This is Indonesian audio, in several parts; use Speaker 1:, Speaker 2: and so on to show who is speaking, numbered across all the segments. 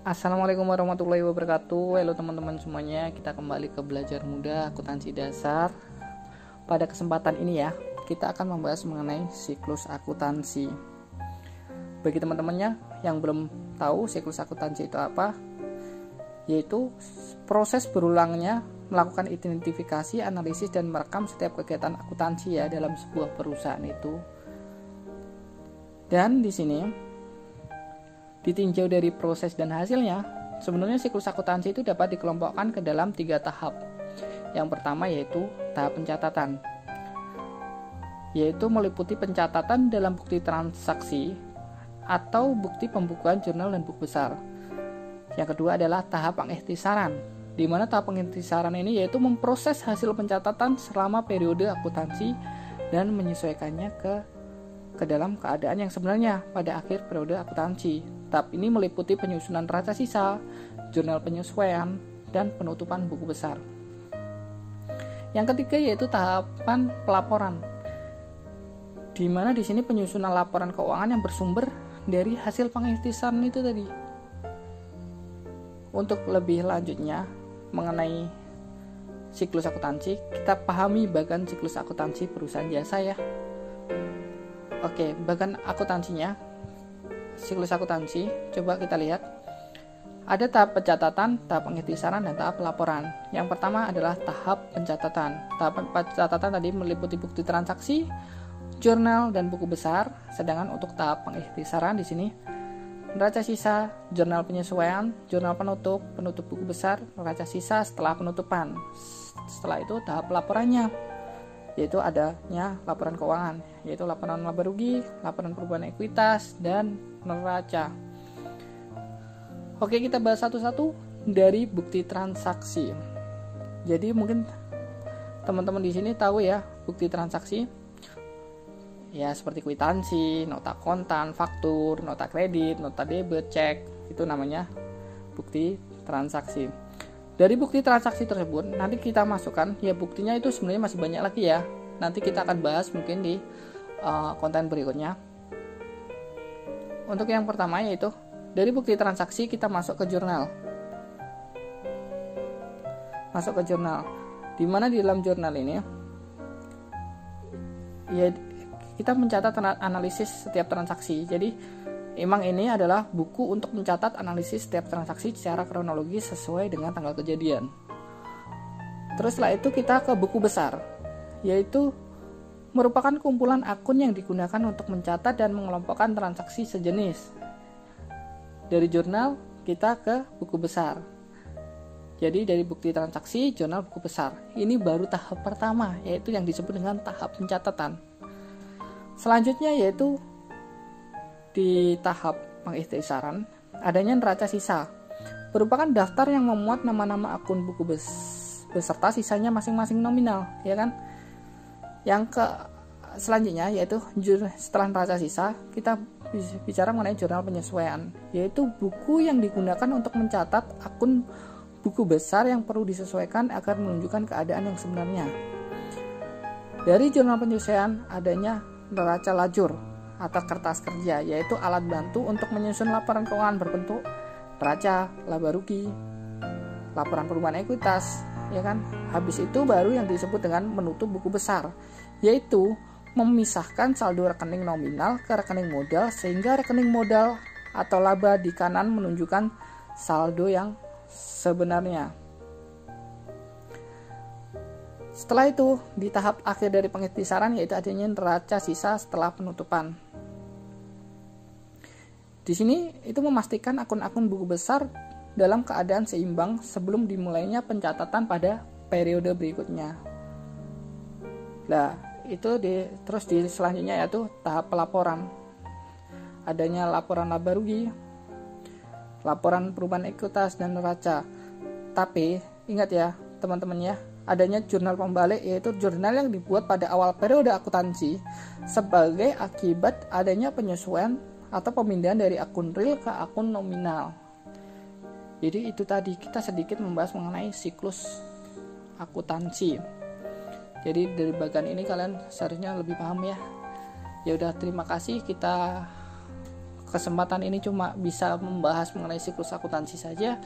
Speaker 1: Assalamualaikum warahmatullahi wabarakatuh. Halo teman-teman semuanya, kita kembali ke Belajar Mudah Akuntansi Dasar. Pada kesempatan ini ya, kita akan membahas mengenai siklus akuntansi. Bagi teman-temannya yang belum tahu siklus akuntansi itu apa, yaitu proses berulangnya melakukan identifikasi, analisis, dan merekam setiap kegiatan akuntansi ya dalam sebuah perusahaan itu. Dan di sini ditinjau dari proses dan hasilnya, sebenarnya siklus akuntansi itu dapat dikelompokkan ke dalam 3 tahap. Yang pertama yaitu tahap pencatatan, yaitu meliputi pencatatan dalam bukti transaksi atau bukti pembukuan jurnal dan buku besar. Yang kedua adalah tahap pengikhtisaran, di mana tahap pengikhtisaran ini yaitu memproses hasil pencatatan selama periode akuntansi dan menyesuaikannya ke dalam keadaan yang sebenarnya pada akhir periode akuntansi. Tahap ini meliputi penyusunan neraca sisa, jurnal penyesuaian, dan penutupan buku besar. Yang ketiga yaitu tahapan pelaporan, di mana di sini penyusunan laporan keuangan yang bersumber dari hasil pengikhtisaran itu tadi. Untuk lebih lanjutnya mengenai siklus akuntansi, kita pahami bagian siklus akuntansi perusahaan jasa ya. Oke, bagian akuntansinya, siklus akuntansi, coba kita lihat. Ada tahap pencatatan, tahap pengikhtisaran, dan tahap pelaporan. Yang pertama adalah tahap pencatatan. Tahap pencatatan tadi meliputi bukti transaksi, jurnal, dan buku besar. Sedangkan untuk tahap pengikhtisaran di sini neraca sisa, jurnal penyesuaian, jurnal penutup buku besar, neraca sisa setelah penutupan. Setelah itu tahap pelaporannya, yaitu adanya laporan keuangan, yaitu laporan laba rugi, laporan perubahan ekuitas, dan neraca. Oke, kita bahas satu-satu dari bukti transaksi. Jadi mungkin teman-teman di sini tahu ya bukti transaksi, ya seperti kwitansi, nota kontan, faktur, nota kredit, nota debit, cek, itu namanya bukti transaksi. Dari bukti transaksi tersebut nanti kita masukkan, ya buktinya itu sebenarnya masih banyak lagi ya. Nanti kita akan bahas mungkin di konten berikutnya. Untuk yang pertama yaitu dari bukti transaksi kita masuk ke jurnal. Masuk ke jurnal. Di mana di dalam jurnal ini ya kita mencatat analisis setiap transaksi. Jadi emang ini adalah buku untuk mencatat analisis setiap transaksi secara kronologis sesuai dengan tanggal kejadian. Terus setelah itu kita ke buku besar, yaitu merupakan kumpulan akun yang digunakan untuk mencatat dan mengelompokkan transaksi sejenis. Dari jurnal kita ke buku besar. Jadi dari bukti transaksi, jurnal, buku besar. Ini baru tahap pertama, yaitu yang disebut dengan tahap pencatatan. Selanjutnya yaitu di tahap pengikhtisaran adanya neraca sisa, merupakan daftar yang memuat nama-nama akun buku beserta sisanya masing-masing nominal, ya kan? Yang selanjutnya yaitu setelah neraca sisa kita bicara mengenai jurnal penyesuaian, yaitu buku yang digunakan untuk mencatat akun buku besar yang perlu disesuaikan agar menunjukkan keadaan yang sebenarnya. Dari jurnal penyesuaian adanya neraca lajur atau kertas kerja, yaitu alat bantu untuk menyusun laporan keuangan berbentuk neraca, laba rugi, laporan perubahan ekuitas, ya kan? Habis itu baru yang disebut dengan menutup buku besar, yaitu memisahkan saldo rekening nominal ke rekening modal sehingga rekening modal atau laba di kanan menunjukkan saldo yang sebenarnya. Setelah itu, di tahap akhir dari pengikhtisaran yaitu adanya neraca sisa setelah penutupan. Di sini itu memastikan akun-akun buku besar dalam keadaan seimbang sebelum dimulainya pencatatan pada periode berikutnya. Nah, itu terus di selanjutnya yaitu tahap pelaporan. Adanya laporan laba rugi, laporan perubahan ekuitas, dan neraca. Tapi ingat ya teman-teman ya, adanya jurnal pembalik, yaitu jurnal yang dibuat pada awal periode akuntansi sebagai akibat adanya penyesuaian atau pemindahan dari akun real ke akun nominal. Jadi itu tadi kita sedikit membahas mengenai siklus akuntansi. Jadi dari bagian ini kalian seharusnya lebih paham ya. Ya udah, terima kasih, kita kesempatan ini cuma bisa membahas mengenai siklus akuntansi saja,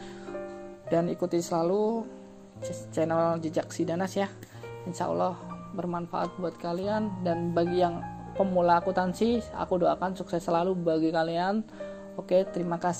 Speaker 1: dan ikuti selalu channel Jejak Sidanas ya. Insya Allah bermanfaat buat kalian, dan bagi yang pemula akuntansi aku doakan sukses selalu bagi kalian. Oke, terima kasih.